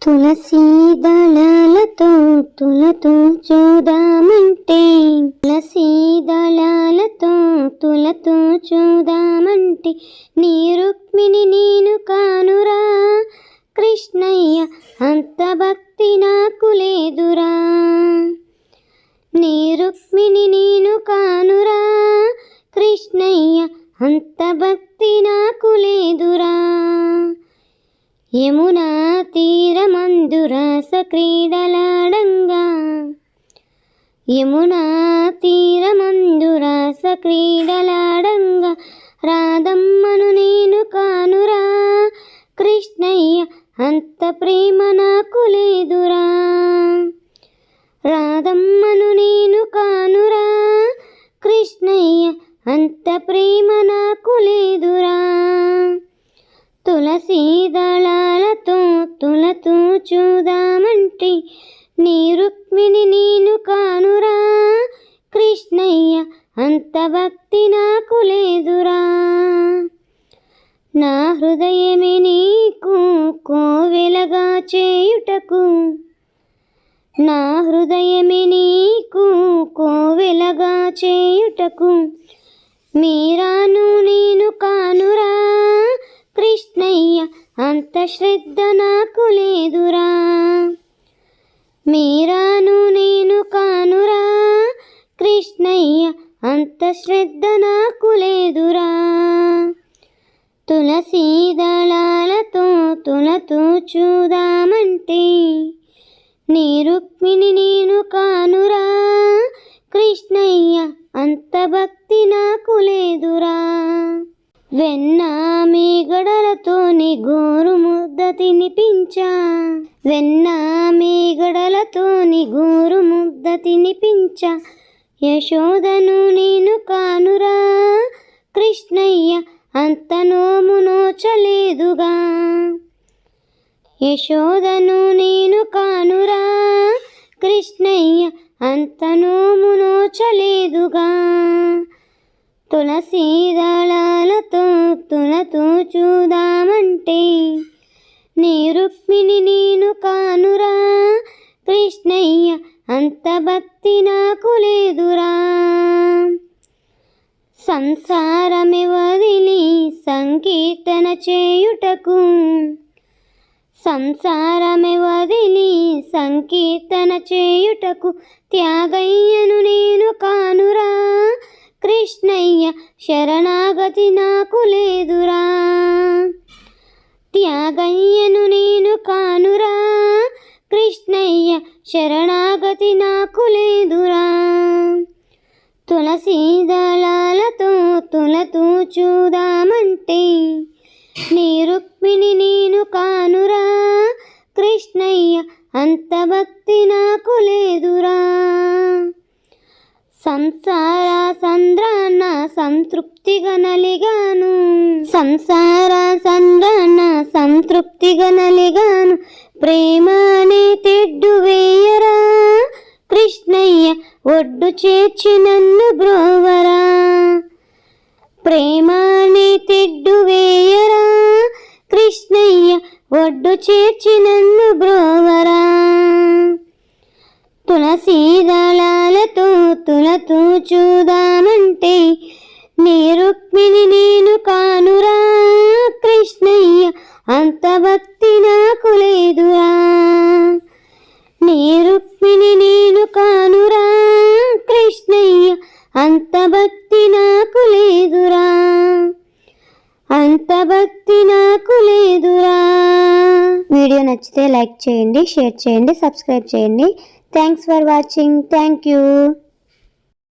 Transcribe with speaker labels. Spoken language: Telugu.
Speaker 1: తులసి దళాలతో తులతో చూదామంటే, తులసి దళాలతో తులతో చూదామంటే, నీ రుక్మిణి నేను కానురా కృష్ణయ్య, అంత భక్తి నాకు లేదురా. నీ రుక్మిణి నేను కానురా కృష్ణయ్య, అంత భక్తి నాకు లేదురా. యమునా తీరమందు రాస క్రీడలాడంగా, యమునా తీరమందు రాస క్రీడలాడంగా, రాధమ్మను నేను కానురా కృష్ణయ్య, అంత ప్రేమ నాకు లేదురా. రాధమ్మను నేను కానురా కృష్ణయ్య, అంత ప్రేమ నాకు లేదురా. తులసి దళాలతో తులతో చూదామంటే, నీ రుక్మిణి నేను కానురా కృష్ణయ్య, అంత భక్తి నాకు లేదురా. నా హృదయమే నీకు కోవెలగా చేయుటకు, నా హృదయమే నీకు కోవెలగా చేయుటకు, మీరాను నేను కానురా కృష్ణయ్య, అంత శ్రద్ధ నాకు లేదురా. మీరాను నేను కానురా కృష్ణయ్య, అంత శ్రద్ధ నాకు లేదురా. తులసి దళాలతో తులతో చూదామంటే, నీ రుక్మిణి నేను కానురా కృష్ణయ్య, అంత భక్తి నాకు లేదురా. వెన్న మీగడలతోని గోరు ముద్ద తినిపించా, వెన్న మీగడలతోని గోరు ముద్ద తినిపించా, యశోదను నేను కానురా కృష్ణయ్య, అంత నోము నోచలేదుగా. యశోదను నేను కానురా కృష్ణయ్య, అంత నోము నోచలేదుగా. తులసి దళాలతో తులతో చూదామంటే, నీ రుక్మిణి నేను కానురా కృష్ణయ్య, అంత భక్తి నాకు లేదురా. సంసారమే వదిలి సంకీర్తన చేయుటకు, సంసారమే వదిలి సంకీర్తన చేయుటకు, త్యాగయ్యను నేను కానురా కృష్ణయ్య, శరణాగతి నాకు లేదురా. త్యాగయ్యను నేను కానురా కృష్ణయ్య, శరణాగతి నాకు లేదురా. తులసి దళాలతో తులతో చూదామంటే, నీ రుక్మిణి నేను కానురా కృష్ణయ్య, అంత భక్తి నాకు లేదురా. సంసార సంద్రాన సంతృప్తిగా నలిగాను, సంసార సంద్రాన సంతృప్తిగా నలిగాను, ప్రేమ అనే తెడ్డు వేయరా కృష్ణయ్య, ఒడ్డు చేర్చి నన్ను బ్రోవరా. ప్రేమ అనే తెడ్డు వేయరా కృష్ణయ్య, ఒడ్డు చేర్చి నన్ను బ్రోవరా. తులసి దళాలతో తులతో చూదామంటే, నీ రుక్మిణి నేను కానురా కృష్ణయ్య, అంత భక్తి నాకు లేదురా. నీ రుక్మిణి నేను కానురా కృష్ణయ్య, అంత భక్తి నాకు లేదురా. అంత భక్తి నాకు లేదురా. వీడియో నచ్చితే లైక్ చేయండి, షేర్ చేయండి, సబ్స్క్రైబ్ చేయండి. Thanks for watching. Thank you.